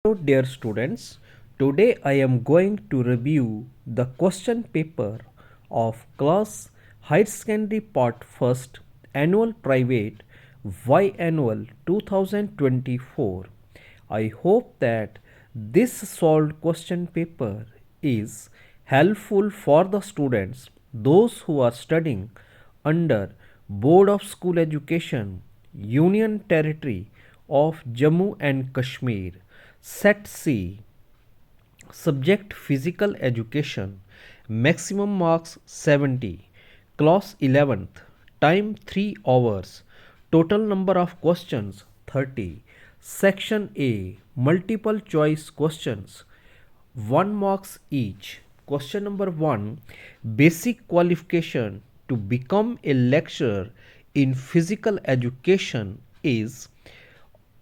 Hello dear students, today I am going to review the question paper of class higher secondary part 1st annual private Y-annual 2024. I hope that this solved question paper is helpful for the students, those who are studying under Board of School Education, Union Territory of Jammu and Kashmir. Set C. Subject Physical Education. Maximum marks 70. Class 11th. Time 3 hours. Total number of questions 30. Section A. Multiple choice questions. 1 marks each. Question number 1. Basic qualification to become a lecturer in physical education is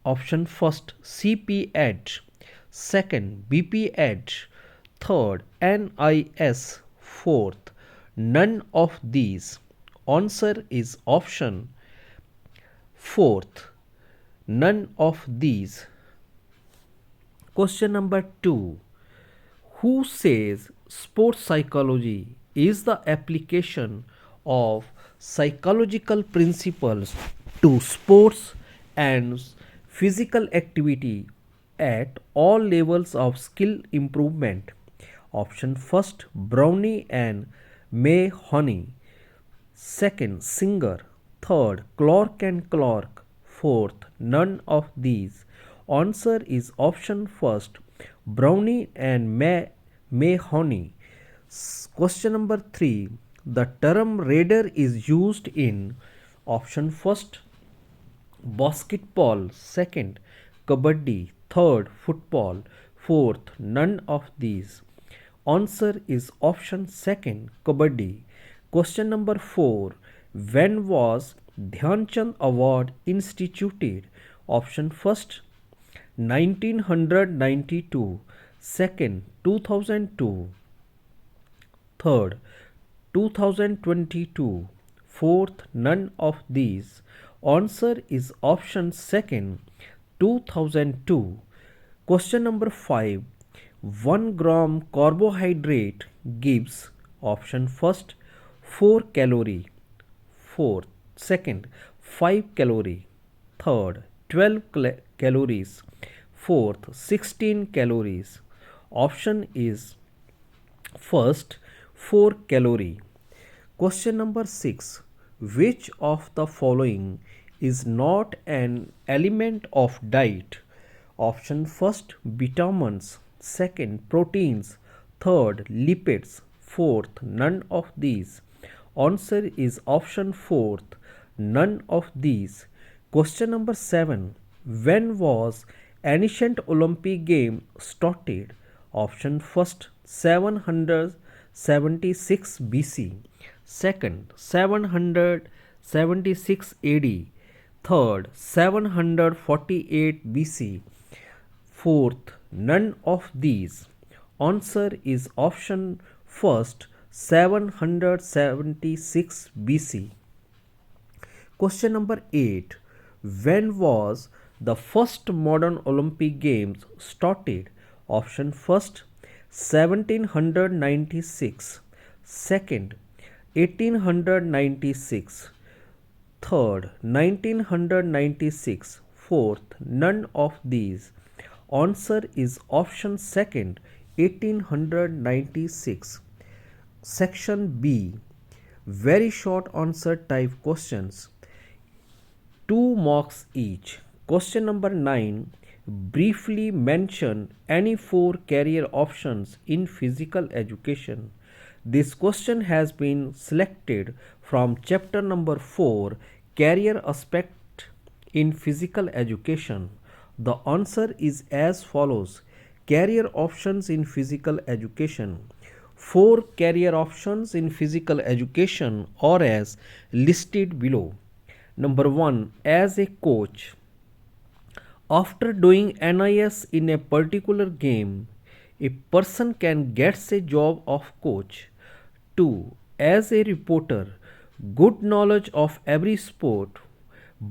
option first CP Edge, second BP Edge, third NIS, fourth none of these. Answer is option fourth none of these. Question number 2. Who says sports psychology is the application of psychological principles to sports and physical activity at all levels of skill improvement? Option first Brownie and May Honey, second Singer, third Clark and Clark, fourth none of these. Answer is option first Brownie and May Honey. Question number 3. The term raider is used in option first basketball, second kabaddi, third football, fourth none of these. Answer is option second kabaddi. Question number 4. When was Dhyan Chand Award instituted? Option first 1992, second 2002, third 2022, fourth none of these. Answer is option second 2002. Question number 5. 1 gram carbohydrate gives option first 4 calorie, fourth second 5 calorie, third 12 calories, fourth 16 calories. Option is first 4 calorie. Question number 6. Which of the following is not an element of diet? Option first vitamins, second proteins, third lipids, fourth none of these. Answer is option fourth none of these. Question number 7. When was ancient Olympic game started? Option first 776 BC, second 776 AD, third 748 BC, fourth none of these. Answer is option first 776 BC. Question number 8. When was the first modern Olympic Games started? Option first 1796, second 1896, third 1996, fourth none of these. Answer is option second 1896. Section B. Very short answer type questions. 2 marks each. Question number 9. Briefly mention any 4 career options in physical education. This question has been selected from chapter number 4, Career Aspect in Physical Education. The answer is as follows. Career options in physical education. 4 career options in physical education are as listed below. Number 1. As a coach. After doing NIS in a particular game, a person can get a job of coach. 2. As a reporter, good knowledge of every sport,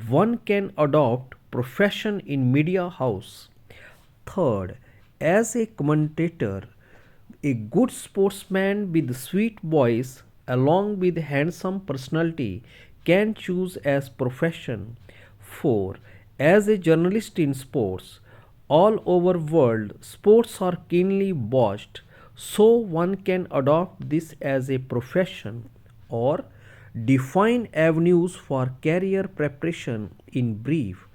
one can adopt profession in media house. Third, As a commentator, a good sportsman with sweet voice along with handsome personality can choose as profession. 4. As a journalist in sports, all over world sports are keenly watched, so one can adopt this as a profession. Or define avenues for career preparation in brief.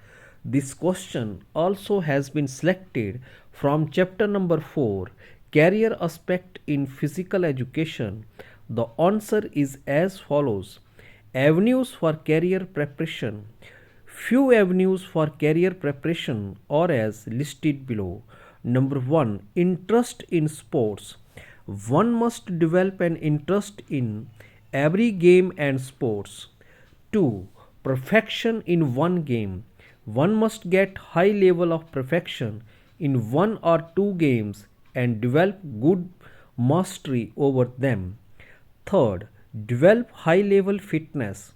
This question also has been selected from chapter number 4, Career Aspect in Physical Education. The answer is as follows: Avenues for career preparation. Few avenues for career preparation are as listed below. Number 1, interest in sports. One must develop an interest in every game and sports. 2. Perfection in one game. One must get high level of perfection in one or two games and develop good mastery over them. Third, develop high level fitness.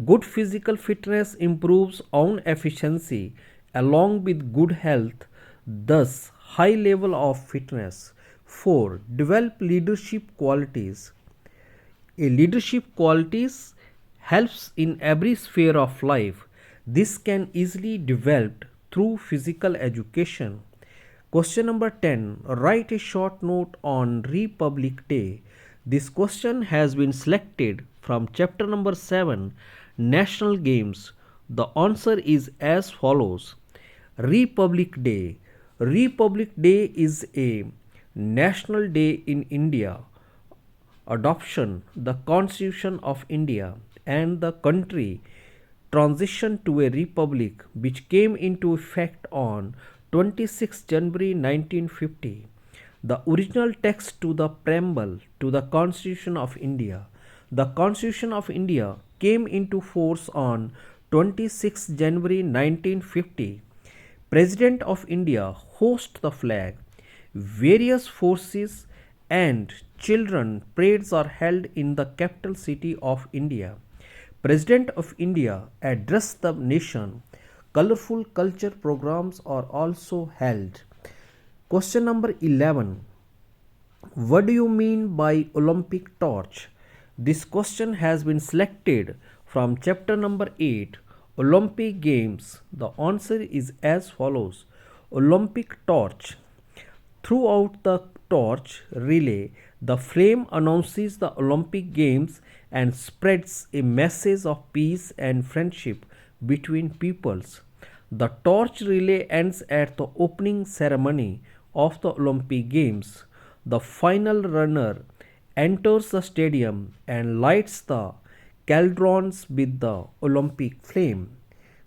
Good physical fitness improves own efficiency along with good health, thus high level of fitness. 4. Develop leadership qualities. A leadership qualities helps in every sphere of life. This can easily developed through physical education. Question number 10. Write a short note on Republic Day. This question has been selected from chapter number 7, National Games. The answer is as follows: Republic Day. Republic Day is a national day in India. Adoption, the Constitution of India and the country transitioned to a republic which came into effect on 26 January 1950. The original text to the preamble to the Constitution of India. The Constitution of India came into force on 26 January 1950. President of India hosts the flag. Various forces and children parades are held in the capital city of India. President of India addressed the nation. Colorful culture programs are also held. Question number 11. What do you mean by Olympic torch? This question has been selected from chapter number 8, Olympic Games. The answer is as follows: Olympic torch. Throughout the torch relay, the flame announces the Olympic Games and spreads a message of peace and friendship between peoples. The torch relay ends at the opening ceremony of the Olympic Games. The final runner enters the stadium and lights the cauldrons with the Olympic flame.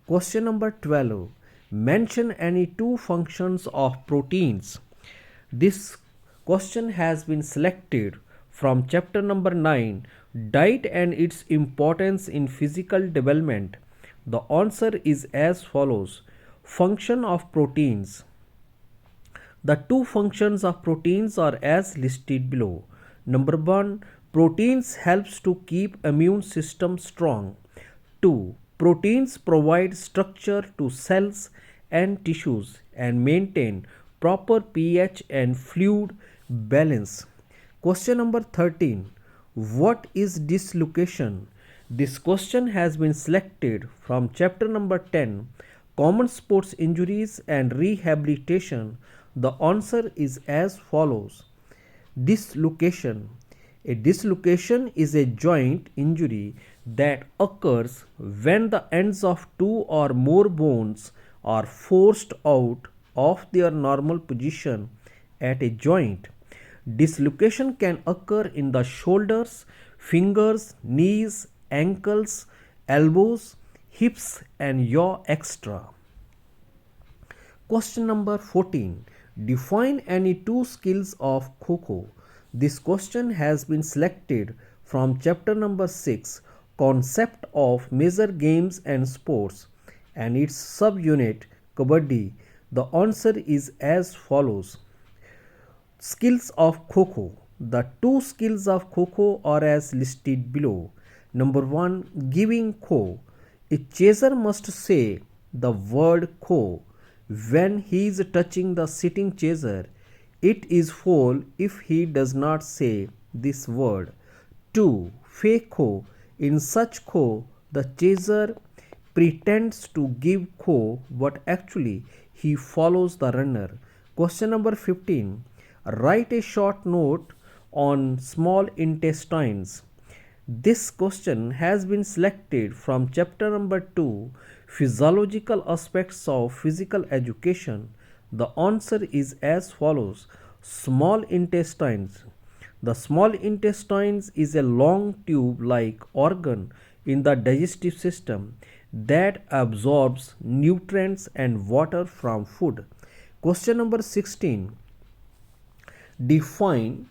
Question number 12. Mention any two functions of proteins. This question has been selected from chapter number 9, Diet and its importance in physical development. The answer is as follows: Function of proteins. The two functions of proteins are as listed below. Number 1, proteins helps to keep immune system strong. 2, proteins provide structure to cells and tissues and maintain proper pH and fluid balance. Question number 13. What is dislocation? This question has been selected from chapter number 10, Common Sports Injuries and Rehabilitation. The answer is as follows: Dislocation. A dislocation is a joint injury that occurs when the ends of two or more bones are forced out of their normal position at a joint. Dislocation can occur in the shoulders, fingers, knees, ankles, elbows, hips, and yaw extra. Question number 14. Define any two skills of Kho-Kho. This question has been selected from chapter number 6, Concept of Major Games and Sports, and its subunit Kabaddi. The answer is as follows: Skills of Kho-Kho. The two skills of Kho-Kho are as listed below. Number 1, giving Kho. A chaser must say the word Kho. when he is touching the sitting chaser. It is foul if he does not say this word. 2. Fake ho. In such ho, the chaser pretends to give ho, but actually he follows the runner. Question number 15. Write a short note on small intestines. This question has been selected from chapter number 2, Physiological Aspects of Physical Education. The answer is as follows. Small intestines. The small intestines is a long tube-like organ in the digestive system that absorbs nutrients and water from food. Question number 16. Define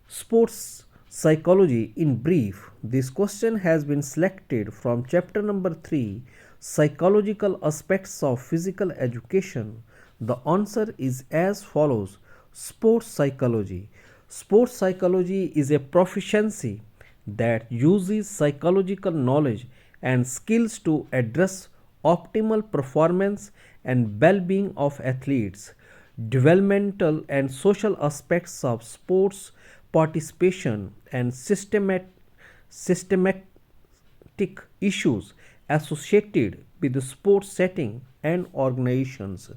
sports psychology in brief. This question has been selected from chapter number 3, Psychological Aspects of Physical Education. The answer is as follows. Sports psychology. Sports psychology is a proficiency that uses psychological knowledge and skills to address optimal performance and well-being of athletes. Developmental and social aspects of sports participation and systematic issues associated with the sports setting and organizations.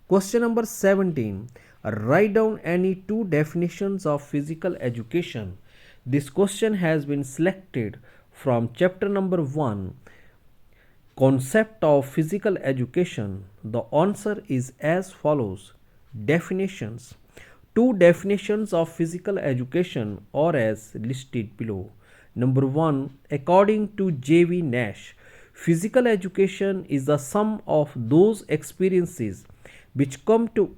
Question number 17. Write down any two definitions of physical education. This question has been selected from chapter number 1, Concept of Physical Education. The answer is as follows. Definitions. Two definitions of physical education are as listed below. Number 1. According to J.V. Nash, physical education is the sum of those experiences which come to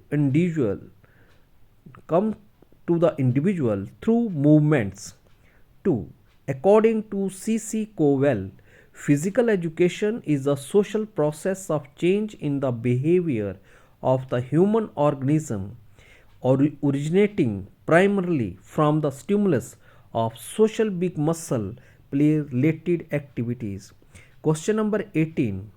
the individual through movements. 2. According to C.C. Cowell, physical education is a social process of change in the behavior of the human organism, originating primarily from the stimulus of social big muscle play related activities. Question number 18.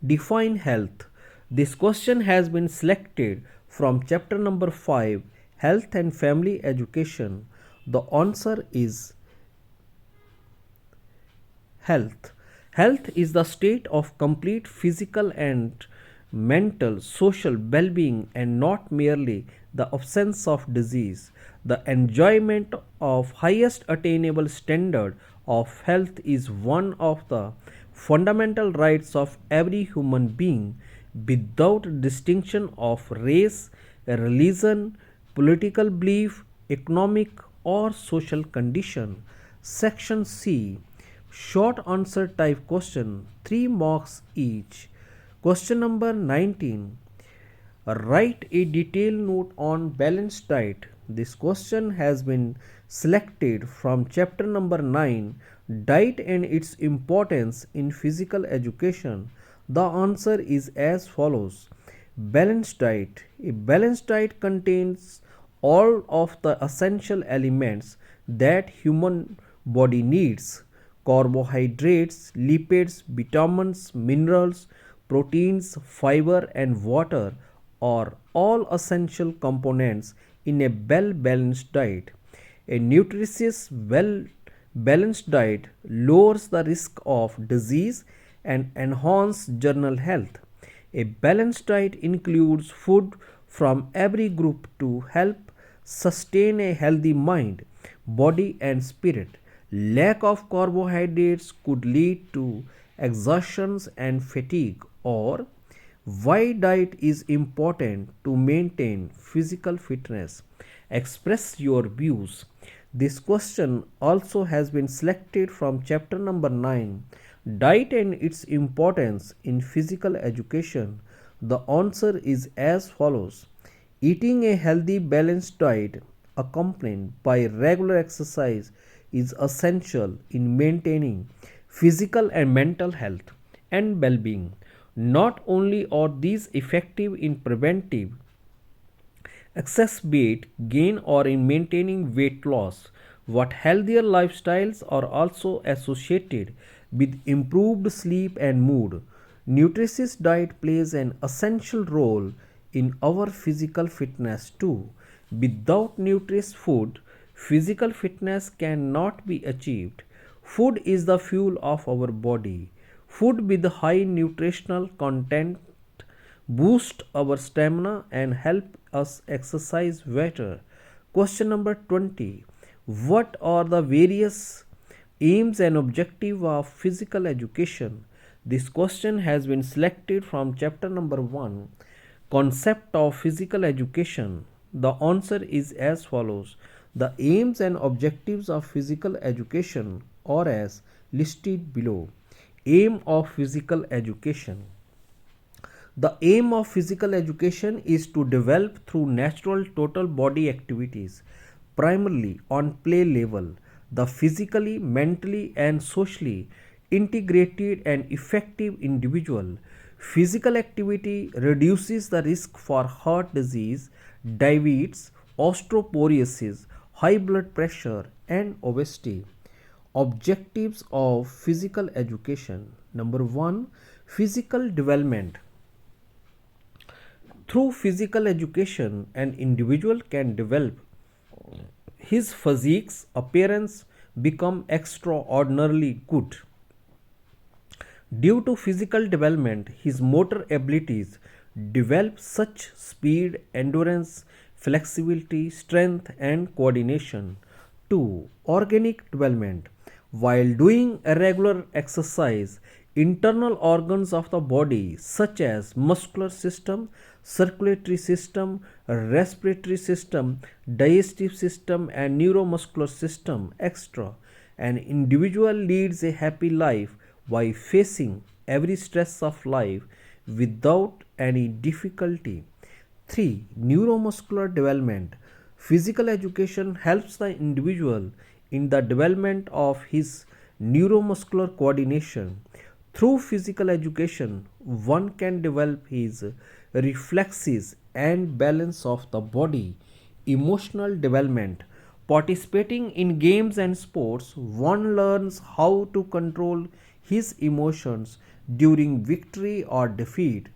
Define health. This question has been selected from chapter number 5, Health and Family Education. The answer is health. Health is the state of complete physical and mental, social well-being and not merely the absence of disease. The enjoyment of highest attainable standard of health is one of the fundamental rights of every human being without distinction of race, religion, political belief, economic or social condition. Section C. Short answer type question, 3 marks each. Question number 19. Write a detailed note on balanced diet. This question has been selected from chapter number 9, Diet and its Importance in Physical Education. The answer is as follows. Balanced diet. A balanced diet contains all of the essential elements that human body needs. Carbohydrates, lipids, vitamins, minerals, proteins, fiber and water are all essential components in a well-balanced diet. A nutritious, well-balanced diet lowers the risk of disease and enhances general health. A balanced diet includes food from every group to help sustain a healthy mind, body and spirit. Lack of carbohydrates could lead to exhaustion and fatigue. Or why diet is important to maintain physical fitness. Express your views. This question also has been selected from chapter number 9, Diet and its Importance in Physical Education. The answer is as follows. Eating a healthy balanced diet accompanied by regular exercise is essential in maintaining physical and mental health and well-being. Not only are these effective in preventive excess weight gain or in maintaining weight loss, but healthier lifestyles are also associated with improved sleep and mood. Nutritious diet plays an essential role in our physical fitness too. Without nutritious food, physical fitness cannot be achieved. Food is the fuel of our body. Food with high nutritional content boost our stamina and help us exercise better. Question number 20. What are the various aims and objectives of physical education? This question has been selected from chapter number 1, Concept of Physical Education. The answer is as follows. The aims and objectives of physical education are as listed below. Aim of physical education. The aim of physical education is to develop through natural total body activities, primarily on play level, the physically, mentally, and socially integrated and effective individual. Physical activity reduces the risk for heart disease, diabetes, osteoporosis, high blood pressure, and obesity. Objectives of physical education. Number 1, physical development. Through physical education, an individual can develop his physique's appearance become extraordinarily good. Due to physical development, his motor abilities develop such speed, endurance, flexibility, strength, and coordination. 2. Organic development. While doing irregular exercise, internal organs of the body such as muscular system, circulatory system, respiratory system, digestive system, and neuromuscular system, etc. An individual leads a happy life by facing every stress of life without any difficulty. 3. Neuromuscular development. Physical education helps the individual in the development of his neuromuscular coordination. Through physical education, one can develop his reflexes and balance of the body. Emotional development. Participating in games and sports, one learns how to control his emotions during victory or defeat,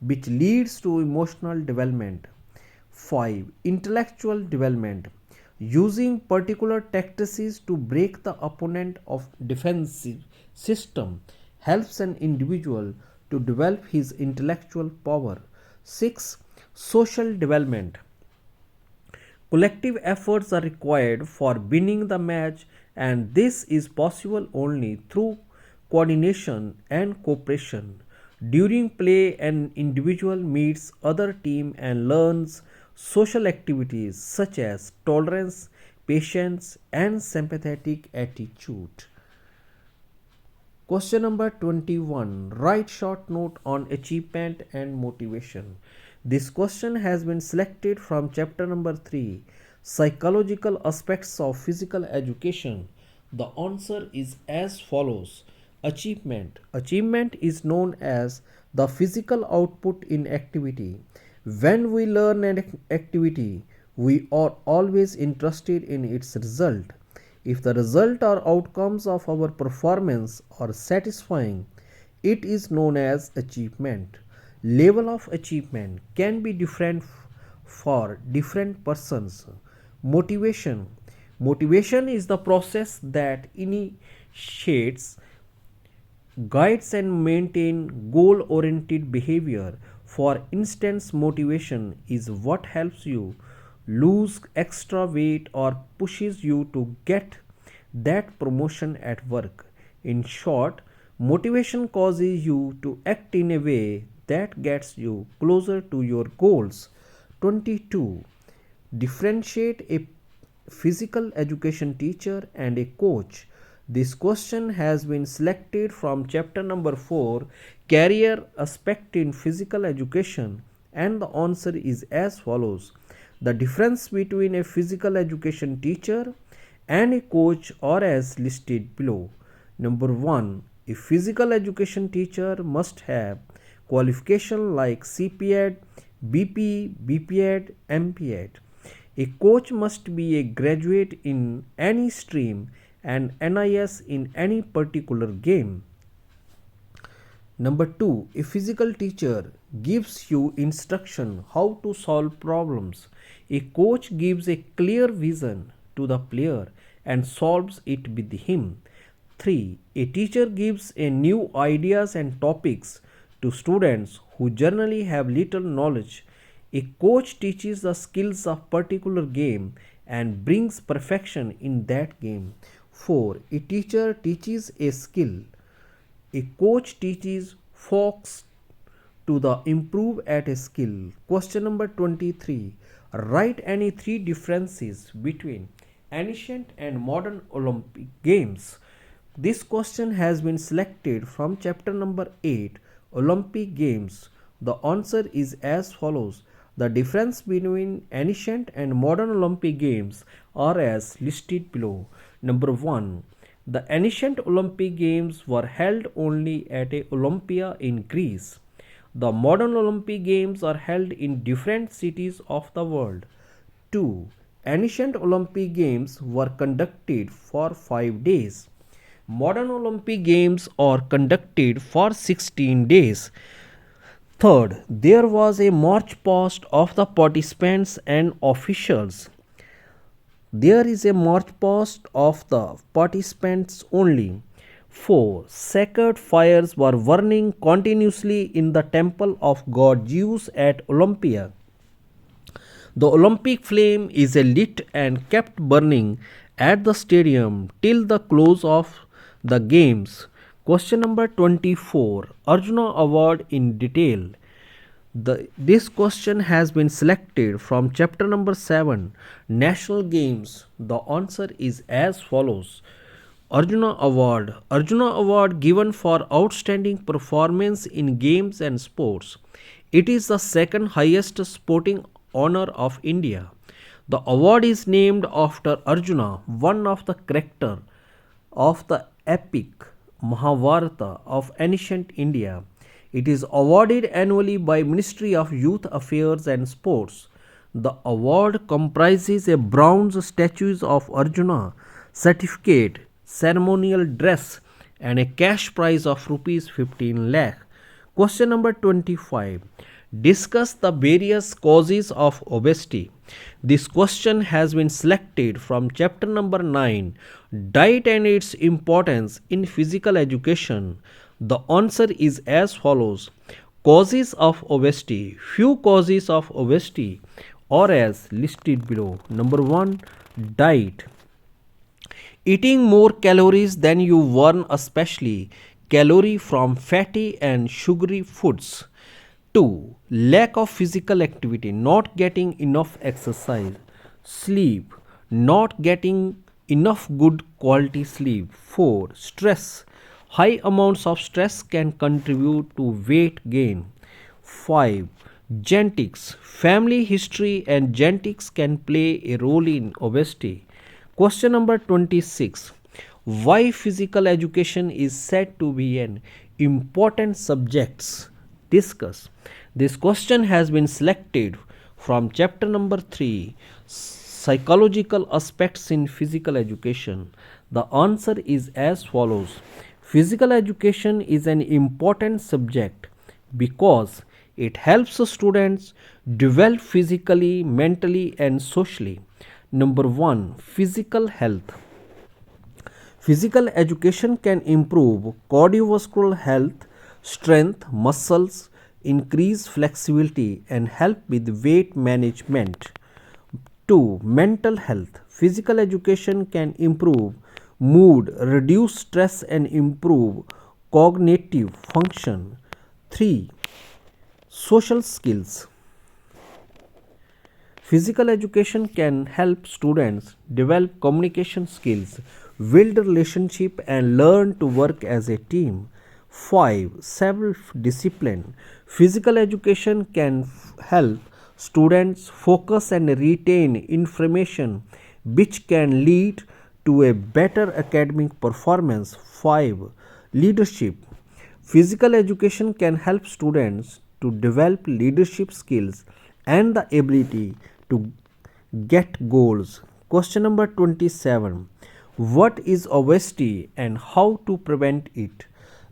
which leads to emotional development. 5. Intellectual development. Using particular tactics to break the opponent of defensive system helps an individual to develop his intellectual power. 6. Social development. Collective efforts are required for winning the match, and this is possible only through coordination and cooperation. During play, an individual meets other team and learns social activities such as tolerance, patience, and sympathetic attitude. Question number 21. Write short note on achievement and motivation. This question has been selected from chapter number 3, Psychological Aspects of Physical Education. The answer is as follows. Achievement. Achievement is known as the physical output in activity. When we learn an activity, we are always interested in its result. If the result or outcomes of our performance are satisfying, it is known as achievement. Level of achievement can be different for different persons. Motivation. Motivation is the process that initiates, guides, and maintains goal-oriented behavior. For instance, motivation is what helps you lose extra weight or pushes you to get that promotion at work. In short, motivation causes you to act in a way that gets you closer to your goals. 22. Differentiate a physical education teacher and a coach. This question has been selected from chapter number 4, Career Aspect in Physical Education, and the answer is as follows. The difference between a physical education teacher and a coach are as listed below. Number 1. A physical education teacher must have qualification like CPED, BP, BPED, MPED. A coach must be a graduate in any stream and NIS in any particular game. Number 2, a physical teacher gives you instruction how to solve problems. A coach gives a clear vision to the player and solves it with him. 3, a teacher gives a new ideas and topics to students who generally have little knowledge. A coach teaches the skills of particular game and brings perfection in that game. 4, a teacher teaches a skill. A coach teaches folks to the improve at a skill. Question number 23. Write any three differences between ancient and modern Olympic Games. This question has been selected from chapter number 8, Olympic Games. The answer is as follows. The difference between ancient and modern Olympic Games are as listed below. Number 1. The ancient Olympic Games were held only at a Olympia in Greece. The modern Olympic Games are held in different cities of the world. 2. Ancient Olympic Games were conducted for 5 days. Modern Olympic Games are conducted for 16 days. Third, there was a march past of the participants and officials. There is a march past of the participants only. 4. Sacred fires were burning continuously in the temple of god Zeus at Olympia. The Olympic flame is lit and kept burning at the stadium till the close of the games. Question number 24. Arjuna Award in detail. This question has been selected from chapter number 7, National Games. The answer is as follows. Arjuna Award given for outstanding performance in games and sports. It is the second highest sporting honor of India. The award is named after Arjuna, one of the characters of the epic Mahabharata of ancient India. It is awarded annually by Ministry of Youth Affairs and Sports. The award comprises a bronze statue of Arjuna, certificate, ceremonial dress, and a cash prize of rupees 15 lakh. Question number 25. Discuss the various causes of obesity. This question has been selected from chapter number 9, Diet and its importance in physical education. The answer is as follows. Causes of obesity. Few causes of obesity are as listed below. Number 1. Diet. Eating more calories than you burn, especially calorie from fatty and sugary foods. 2. Lack of physical activity, not getting enough exercise. Sleep, not getting enough good quality sleep. 4. Stress. High amounts of stress can contribute to weight gain. 5. Genetics. Family history and genetics can play a role in obesity. Question number 26. Why physical education is said to be an important subject? Discuss. This question has been selected from chapter number 3, Psychological Aspects in Physical Education. The answer is as follows. Physical education is an important subject because it helps students develop physically, mentally, and socially. Number 1. Physical health. Physical education can improve cardiovascular health, strength, muscles, increase flexibility, and help with weight management. 2. Mental health. Physical education can improve mood, reduce stress, and improve cognitive function. 3. Social skills. Physical education can help students develop communication skills, build relationship, and learn to work as a team. 5. Self-discipline. Physical education can help students focus and retain information, which can lead to a better academic performance. 5. Leadership. Physical education can help students to develop leadership skills and the ability to get goals. Question number 27. What is obesity and how to prevent it?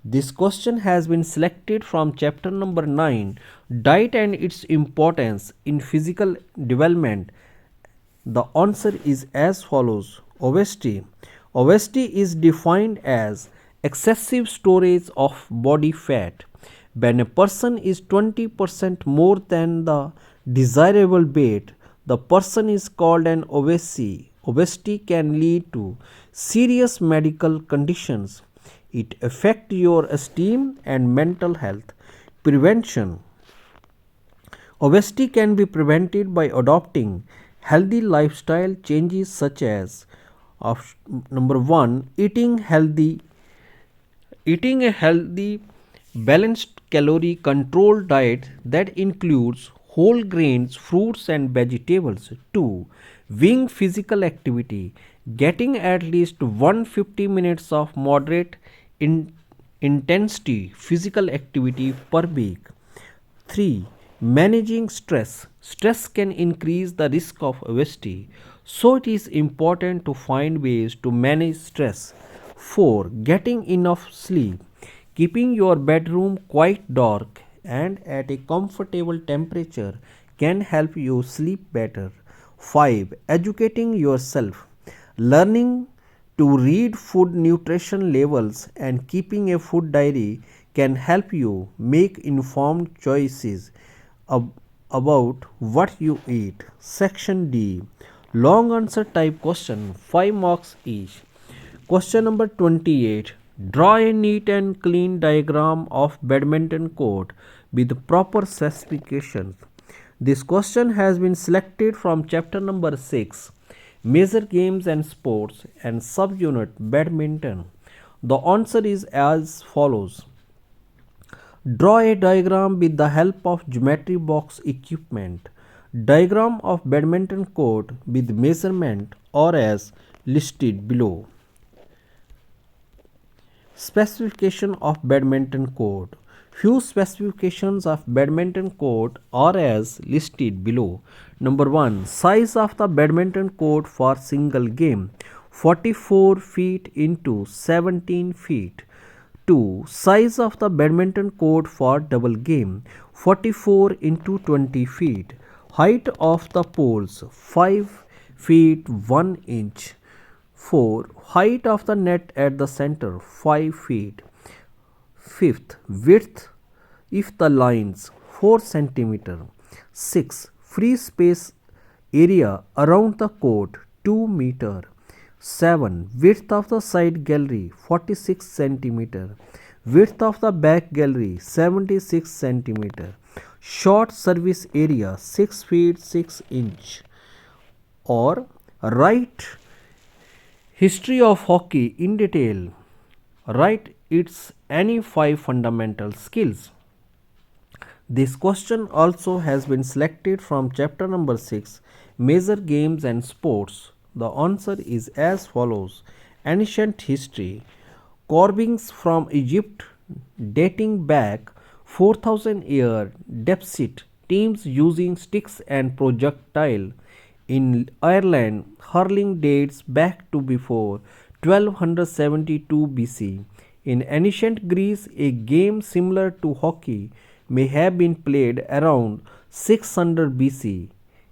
This question has been selected from chapter number 9, Diet and its Importance in Physical Development. The answer is as follows. Obesity. Obesity is defined as excessive storage of body fat. When a person is 20% more than the desirable weight, the person is called an obese. Obesity can lead to serious medical conditions. It affects your esteem and mental health. Prevention. Obesity can be prevented by adopting healthy lifestyle changes such as number 1, eating a healthy balanced calorie controlled diet that includes whole grains, fruits and vegetables. 2, wing physical activity, getting at least 150 minutes of moderate intensity physical activity per week. 3. Managing stress. Stress can increase the risk of obesity, so it is important to find ways to manage stress. 4. Getting enough sleep. Keeping your bedroom quite dark and at a comfortable temperature can help you sleep better. 5. Educating yourself. Learning to read food nutrition labels and keeping a food diary can help you make informed choices about what you eat. Section D. Long answer type question, 5 marks each. Question number 28. Draw a neat and clean diagram of badminton court with proper specifications. This question has been selected from chapter number 6, Major Games and Sports and subunit Badminton. The answer is as follows. Draw a diagram with the help of geometry box equipment. Diagram of badminton court with measurement are as listed below. Specification of badminton court. Few specifications of badminton court are as listed below. Number 1. Size of the badminton court for single game, 44 feet into 17 feet. 2. Size of the badminton court for double game, 44 into 20 feet. Height of the poles, 5 feet 1 inch. 4. Height of the net at the center, 5 feet. 5th. Width if the lines, 4 cm. 6. Free space area around the court, 2 meter. 7. Width of the side gallery, 46 cm. Width of the back gallery, 76 cm. Short service area, 6 feet 6 inch. Or write history of hockey in detail. Write its any 5 fundamental skills. This question also has been selected from chapter number 6, Major Games and Sports. The answer is as follows. Ancient history. Carvings from Egypt dating back 4000 years depict teams using sticks and projectile. In Ireland, hurling dates back to before 1272 BC. In ancient Greece, a game similar to hockey may have been played around 600 BC.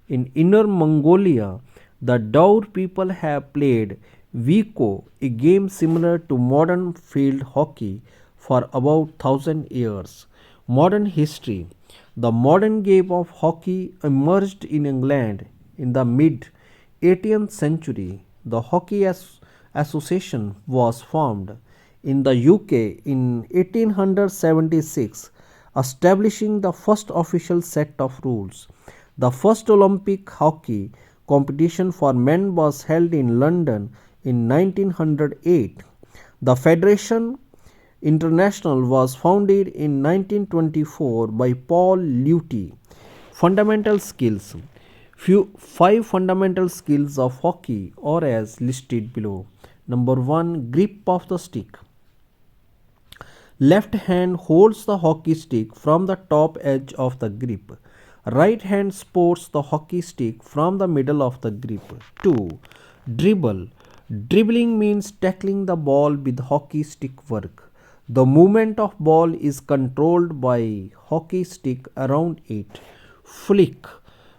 In Inner Mongolia, the Daur people have played Viko, a game similar to modern field hockey, for about 1000 years. Modern history. The modern game of hockey emerged in England in the mid 18th century. The Hockey Association was formed in the UK in 1876, establishing the first official set of rules. The first Olympic hockey competition for men was held in London in 1908. The Federation International was founded in 1924 by Paul Luty. Fundamental skills. 5 fundamental skills of hockey are as listed below. Number 1. Grip of the stick. Left hand holds the hockey stick from the top edge of the grip. Right hand supports the hockey stick from the middle of the grip. 2. Dribble. Dribbling means tackling the ball with hockey stick work. The movement of ball is controlled by hockey stick around it. Flick.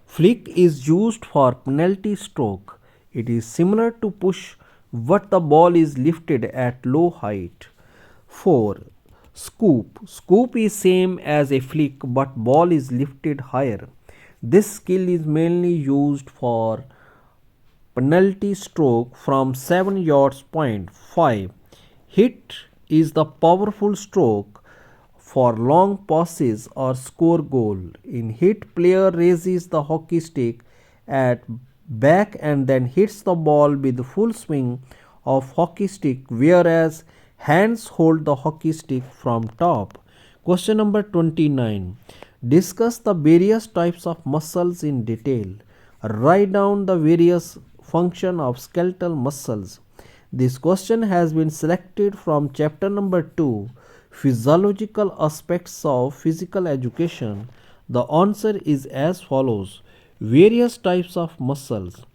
Flick is used for penalty stroke. It is similar to push but the ball is lifted at low height. 4. Scoop. Scoop is same as a flick but ball is lifted higher. This skill is mainly used for penalty stroke from 7 yards point. 5. Hit is the powerful stroke for long passes or score goal. In hit, player raises the hockey stick at back and then hits the ball with full swing of hockey stick, whereas hands hold the hockey stick from top. Question number 29. Discuss the various types of muscles in detail. Write down the various function of skeletal muscles. This question has been selected from chapter number 2, Physiological Aspects of Physical Education. The answer is as follows. Various types of muscles.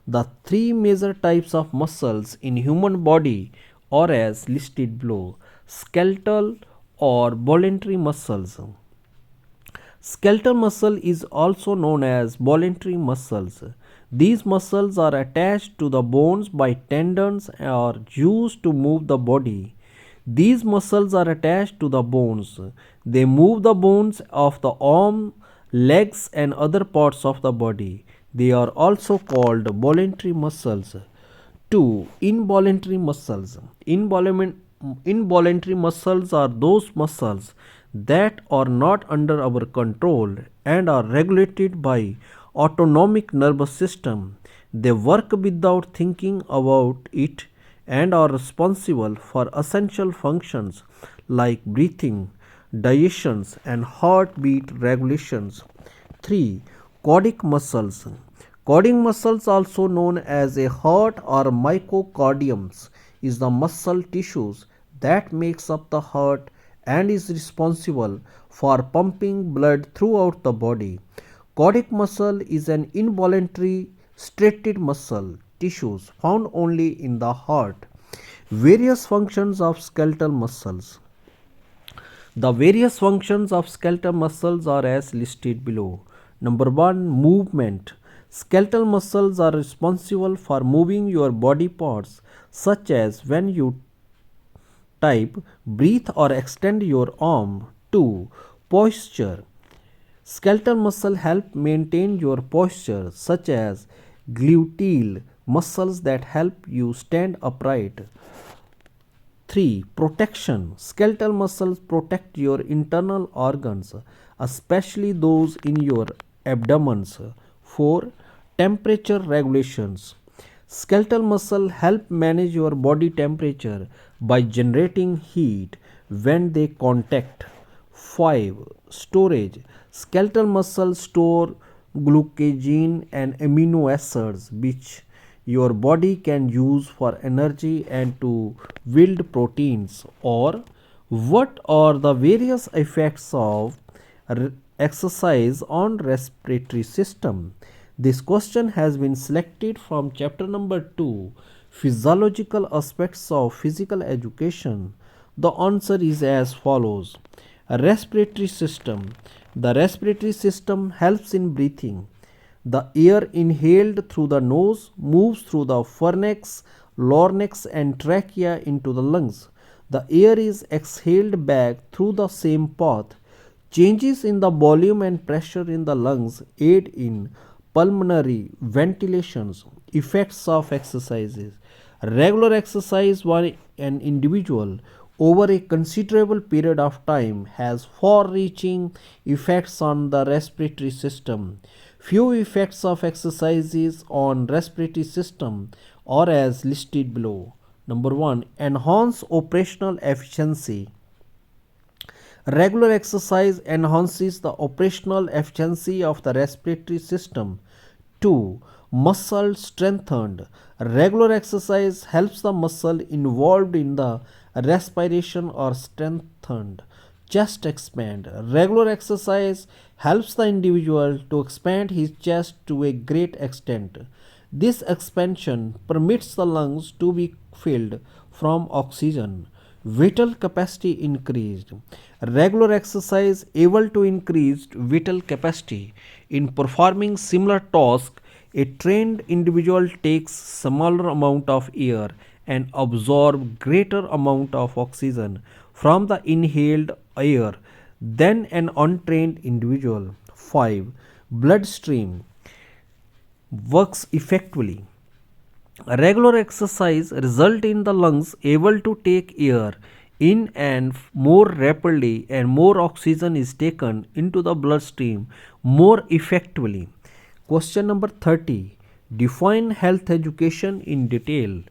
The three major types of muscles in human body are as listed below. Skeletal or voluntary muscles. Skeletal muscle is also known as voluntary muscles. These muscles are attached to the bones by tendons and are used to move the body. These muscles are attached to the bones. They move the bones of the arm, legs and other parts of the body. They are also called voluntary muscles. 2. Involuntary muscles. Involuntary muscles are those muscles that are not under our control and are regulated by autonomic nervous system. They work without thinking about it and are responsible for essential functions like breathing, digestion and heartbeat regulations. 3. Cardiac muscles. Cardiac muscles, also known as a heart or myocardium, is the muscle tissues that makes up the heart and is responsible for pumping blood throughout the body. Cardiac muscle is an involuntary striated muscle tissues found only in the heart. Various functions of skeletal muscles. The various functions of skeletal muscles are as listed below. Number 1. Movement. Skeletal muscles are responsible for moving your body parts, such as when you type, breathe or extend your arm. 2. Posture. Skeletal muscle help maintain your posture, such as gluteal muscles that help you stand upright. 3. Protection. Skeletal muscles protect your internal organs, especially those in your abdomen. 4. Temperature regulations. Skeletal muscle help manage your body temperature by generating heat when they contact. 5. Storage. Skeletal muscles store glycogen and amino acids which your body can use for energy and to build proteins. Or what are the various effects of exercise on respiratory system? This question has been selected from chapter number 2, Physiological Aspects of Physical Education. The answer is as follows. Respiratory system. The respiratory system helps in breathing. The air inhaled through the nose moves through the pharynx, larynx and trachea into the lungs. The air is exhaled back through the same path. Changes in the volume and pressure in the lungs aid in pulmonary ventilations. Effects of exercises. Regular exercise by an individual over a considerable period of time has far-reaching effects on the respiratory system. Few effects of exercises on respiratory system are as listed below. Number 1. Enhance operational efficiency. Regular exercise enhances the operational efficiency of the respiratory system. 2. Muscle strengthened. Regular exercise helps the muscle involved in the respiration or strengthened. Chest expand. Regular exercise helps the individual to expand his chest to a great extent. This expansion permits the lungs to be filled from oxygen. vital capacity increased. Regular exercise able to increase vital capacity. In performing similar task, a trained individual takes smaller amount of air and absorb greater amount of oxygen from the inhaled air than an untrained individual. 5. Bloodstream works effectively. Regular exercise result in the lungs able to take air in and more rapidly, and more oxygen is taken into the bloodstream more effectively. Question number 30. Define health education in detail.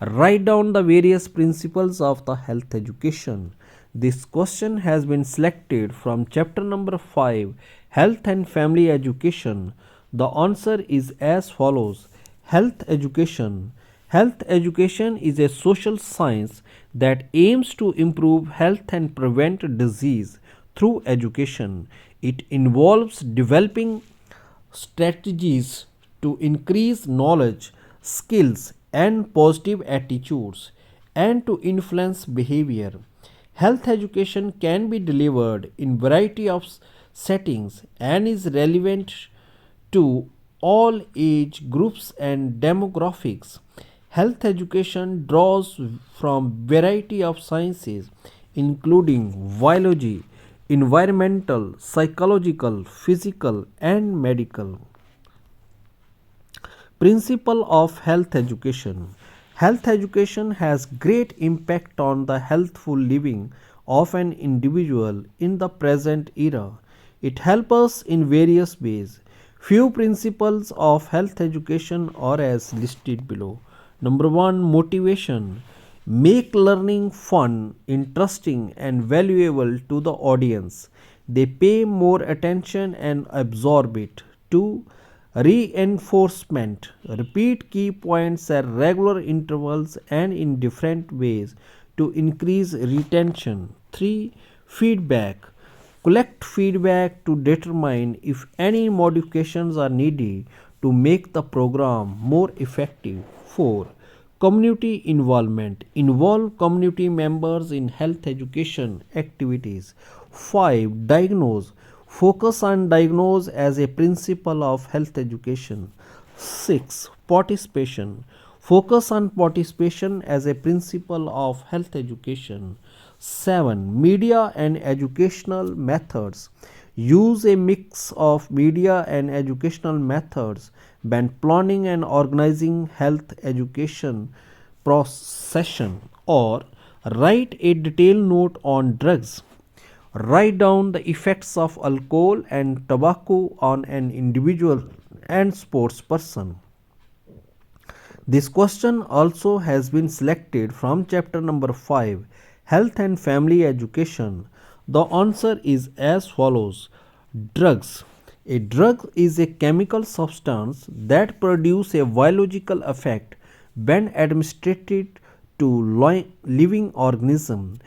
Write down the various principles of the health education. This question has been selected from chapter number 5, Health and Family Education. The answer is as follows. Health education. Health education is a social science that aims to improve health and prevent disease through education. It involves developing strategies to increase knowledge, skills, and positive attitudes, and to influence behavior. Health education can be delivered in variety of settings and is relevant to all age groups and demographics. Health education draws from variety of sciences including biology, environmental, psychological, physical and medical. Principle of health education. Health education has great impact on the healthful living of an individual in the present era. It helps us in various ways. Few principles of health education are as listed below. Number 1. Motivation. Make learning fun, interesting and valuable to the audience. They pay more attention and absorb it. 2. Reinforcement. Repeat key points at regular intervals and in different ways to increase retention. 3. Feedback. Collect feedback to determine if any modifications are needed to make the program more effective. 4. Community involvement. Involve community members in health education activities. 5. Diagnose. Focus on diagnose as a principle of health education. 6. Participation. Focus on participation as a principle of health education. 7. Media and educational methods. Use a mix of media and educational methods when planning and organizing health education session, or write a detailed note on drugs. Write down the effects of alcohol and tobacco on an individual and sports person. This question also has been selected from chapter number 5, Health and Family Education. The answer is as follows. Drugs. A drug is a chemical substance that produces a biological effect when administered to living organism.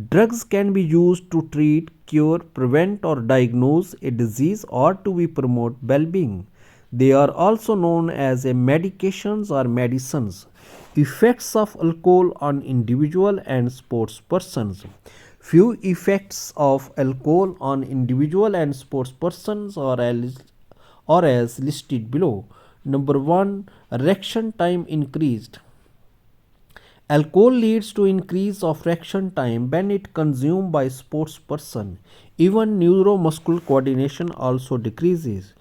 Drugs can be used to treat, cure, prevent or diagnose a disease or to be promote well-being. They are also known as medications or medicines. Effects of alcohol on individual and sports persons. Few effects of alcohol on individual and sports persons are as listed below. Number 1. Erection time increased. Alcohol leads to increase of erection time when it consumed by sports person. Even neuromuscular coordination also decreases.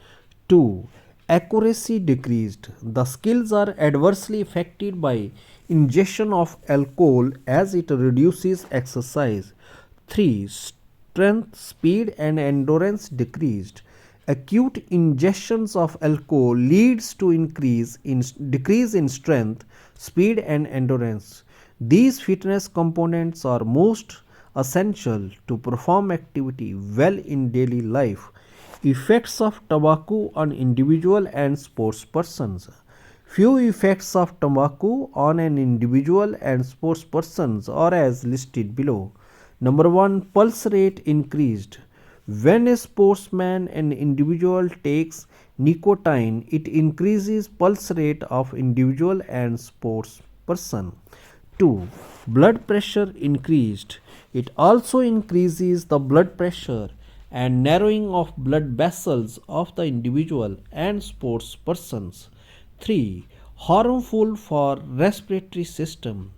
2. Accuracy decreased. The skills are adversely affected by ingestion of alcohol as it reduces exercise. 3. Strength, speed and endurance decreased. Acute ingestions of alcohol leads to decrease in strength, speed and endurance. These fitness components are most essential to perform activity well in daily life. Effects of tobacco on individual and sports persons. Few effects of tobacco on an individual and sports persons are as listed below. Number 1. Pulse rate increased. When a sportsman and individual takes nicotine, it increases pulse rate of individual and sports person. 2. Blood pressure increased. It also increases the blood pressure and narrowing of blood vessels of the individual and sports persons. 3. Harmful for respiratory system.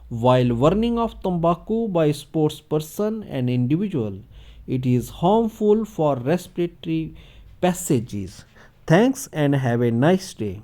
While burning of tobacco by sports person and individual, it is harmful for respiratory passages. Thanks and have a nice day.